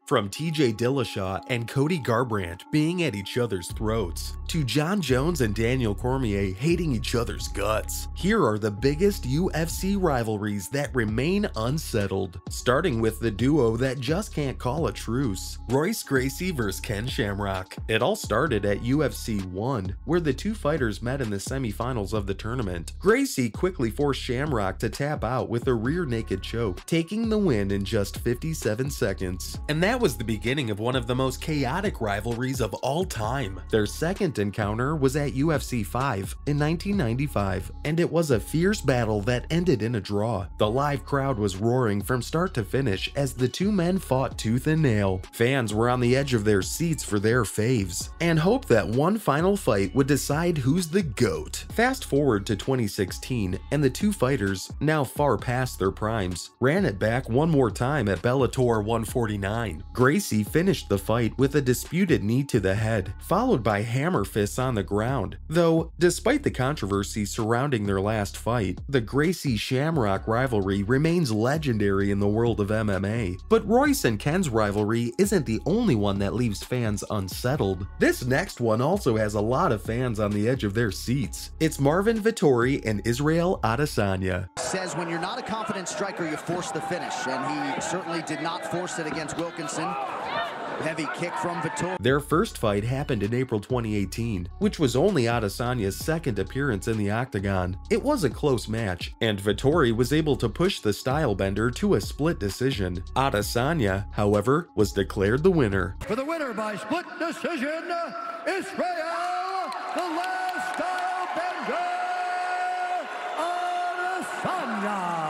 From TJ Dillashaw and Cody Garbrandt being at each other's throats, to Jon Jones and Daniel Cormier hating each other's guts, here are the biggest UFC rivalries that remain unsettled. Starting with the duo that just can't call a truce, Royce Gracie vs Ken Shamrock. It all started at UFC 1, where the two fighters met in the semifinals of the tournament. Gracie quickly forced Shamrock to tap out with a rear naked choke, taking the win in just 57 seconds. And that was the beginning of one of the most chaotic rivalries of all time. Their second encounter was at UFC 5 in 1995, and it was a fierce battle that ended in a draw. The live crowd was roaring from start to finish as the two men fought tooth and nail. Fans were on the edge of their seats for their faves, and hoped that one final fight would decide who's the GOAT. Fast forward to 2016, and the two fighters, now far past their primes, ran it back one more time at Bellator 149. Gracie finished the fight with a disputed knee to the head, followed by hammer fists on the ground. Though, despite the controversy surrounding their last fight, the Gracie-Shamrock rivalry remains legendary in the world of MMA. But Royce and Ken's rivalry isn't the only one that leaves fans unsettled. This next one also has a lot of fans on the edge of their seats. It's Marvin Vettori and Israel Adesanya. Says when you're not a confident striker, you force the finish, and he certainly did not force it against Wilkinson. Heavy kick from Vettori. Their first fight happened in April 2018, which was only Adesanya's second appearance in the octagon. It was a close match, and Vettori was able to push the stylebender to a split decision. Adesanya, however, was declared the winner. For the winner by split decision, Israel, the last stylebender, Adesanya.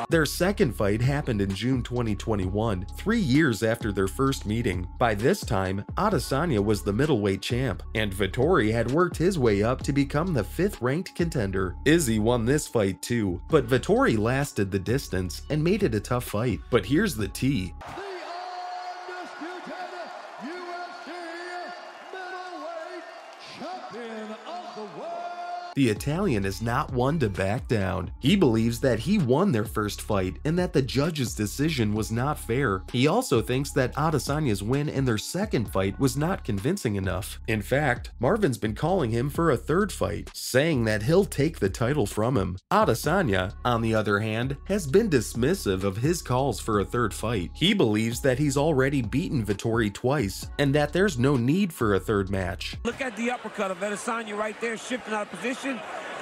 Their second fight happened in June 2021, 3 years after their first meeting. By this time, Adesanya was the middleweight champ, and Vettori had worked his way up to become the 5th-ranked contender. Izzy won this fight too, but Vettori lasted the distance and made it a tough fight. But here's the tea. The undisputed UFC middleweight champion of the world. The Italian is not one to back down. He believes that he won their first fight and that the judge's decision was not fair. He also thinks that Adesanya's win in their second fight was not convincing enough. In fact, Marvin's been calling him for a third fight, saying that he'll take the title from him. Adesanya, on the other hand, has been dismissive of his calls for a third fight. He believes that he's already beaten Vettori twice and that there's no need for a third match. Look at the uppercut of Adesanya right there, shifting out of position.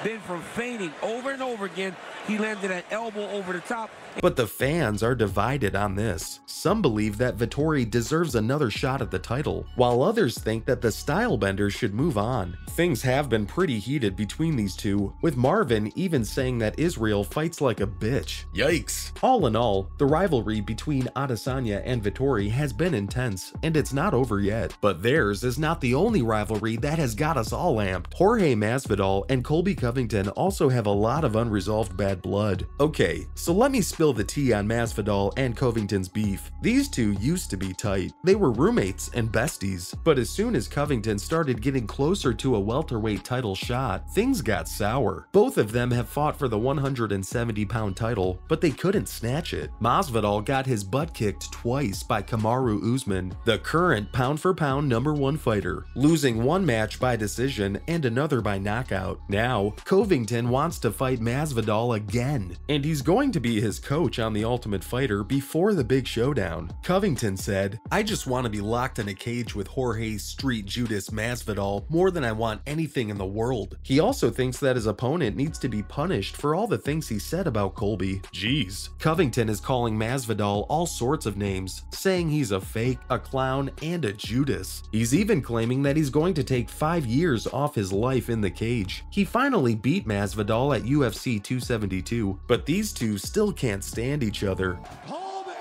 Then from feigning over and over again, he landed an elbow over the top. But the fans are divided on this. Some believe that Vettori deserves another shot at the title, while others think that the stylebender should move on. Things have been pretty heated between these two, with Marvin even saying that Israel fights like a bitch. Yikes! All in all, the rivalry between Adesanya and Vettori has been intense, and it's not over yet. But theirs is not the only rivalry that has got us all amped. Jorge Masvidal and Colby Covington also have a lot of unresolved bad blood. Okay, so let me spill the tea on Masvidal and Covington's beef. These two used to be tight. They were roommates and besties. But as soon as Covington started getting closer to a welterweight title shot, things got sour. Both of them have fought for the 170-pound title, but they couldn't snatch it. Masvidal got his butt kicked twice by Kamaru Usman, the current pound-for-pound #1 fighter, losing one match by decision and another by knockout. Now, Covington wants to fight Masvidal again, and he's going to be his coach on The Ultimate Fighter before the big showdown. Covington said, "I just want to be locked in a cage with Jorge Street Judas Masvidal more than I want anything in the world." He also thinks that his opponent needs to be punished for all the things he said about Colby. Jeez. Covington is calling Masvidal all sorts of names, saying he's a fake, a clown, and a Judas. He's even claiming that he's going to take 5 years off his life in the cage. He finally beat Masvidal at UFC 272, but these two still can't stand each other. Colby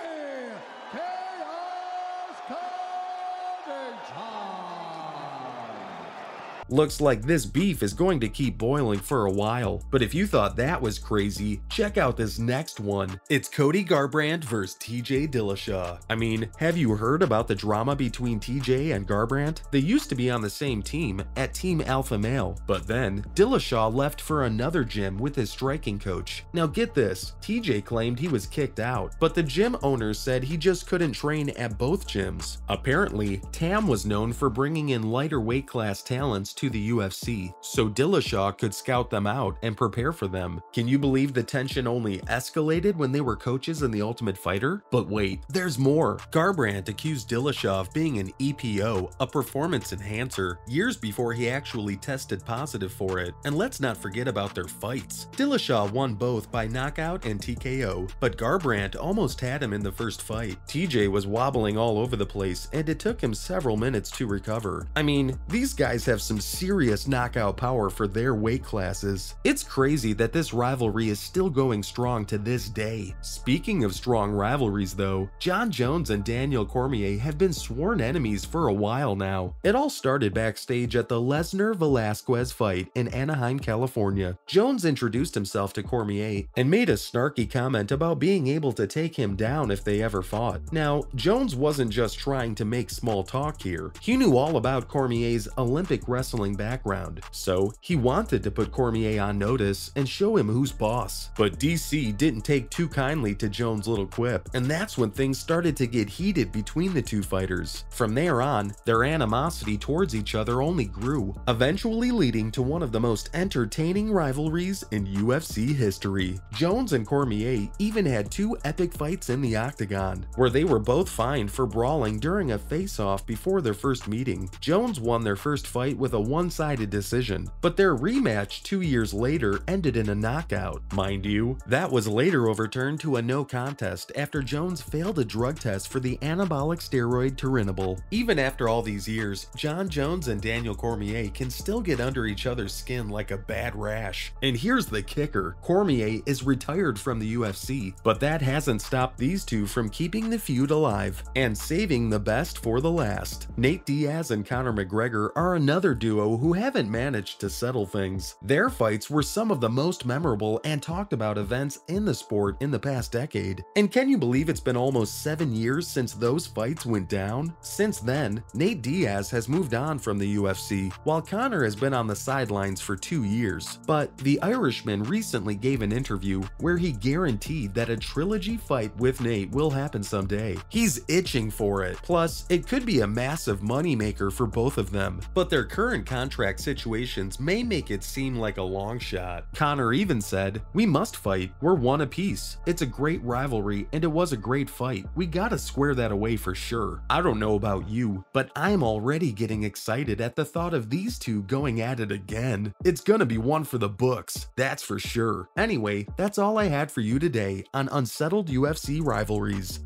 Chaos Covington. Looks like this beef is going to keep boiling for a while. But if you thought that was crazy, check out this next one. It's Cody Garbrandt versus TJ Dillashaw. I mean, have you heard about the drama between TJ and Garbrandt? They used to be on the same team at Team Alpha Male, but then Dillashaw left for another gym with his striking coach. Now get this, TJ claimed he was kicked out, but the gym owner said he just couldn't train at both gyms. Apparently, Tam was known for bringing in lighter weight class talents to the UFC, so Dillashaw could scout them out and prepare for them. Can you believe the tension only escalated when they were coaches in The Ultimate Fighter? But wait, there's more. Garbrandt accused Dillashaw of being an EPO, a performance enhancer, years before he actually tested positive for it. And let's not forget about their fights. Dillashaw won both by knockout and TKO, but Garbrandt almost had him in the first fight. TJ was wobbling all over the place, and it took him several minutes to recover. I mean, these guys have some serious knockout power for their weight classes. It's crazy that this rivalry is still going strong to this day. Speaking of strong rivalries though, Jon Jones and Daniel Cormier have been sworn enemies for a while now. It all started backstage at the Lesnar-Velasquez fight in Anaheim, California. Jones introduced himself to Cormier and made a snarky comment about being able to take him down if they ever fought. Now, Jones wasn't just trying to make small talk here. He knew all about Cormier's Olympic wrestling background, so he wanted to put Cormier on notice and show him who's boss. But DC didn't take too kindly to Jones' little quip, and that's when things started to get heated between the two fighters. From there on, their animosity towards each other only grew, eventually leading to one of the most entertaining rivalries in UFC history. Jones and Cormier even had two epic fights in the octagon, where they were both fined for brawling during a face-off before their first meeting. Jones won their first fight with a one-sided decision, but their rematch 2 years later ended in a knockout. Mind you, that was later overturned to a no contest after Jones failed a drug test for the anabolic steroid Turinabol. Even after all these years, Jon Jones and Daniel Cormier can still get under each other's skin like a bad rash. And here's the kicker, Cormier is retired from the UFC, but that hasn't stopped these two from keeping the feud alive and saving the best for the last. Nate Diaz and Conor McGregor are another duo who haven't managed to settle things. Their fights were some of the most memorable and talked about events in the sport in the past decade. And can you believe it's been almost 7 years since those fights went down? Since then, Nate Diaz has moved on from the UFC, while Conor has been on the sidelines for 2 years. But the Irishman recently gave an interview where he guaranteed that a trilogy fight with Nate will happen someday. He's itching for it. Plus, it could be a massive moneymaker for both of them, but their current contract situations may make it seem like a long shot. Conor even said, "We must fight, we're one apiece. It's a great rivalry and it was a great fight. We gotta square that away for sure." I don't know about you, but I'm already getting excited at the thought of these two going at it again. It's gonna be one for the books, that's for sure. Anyway, that's all I had for you today on Unsettled UFC Rivalries.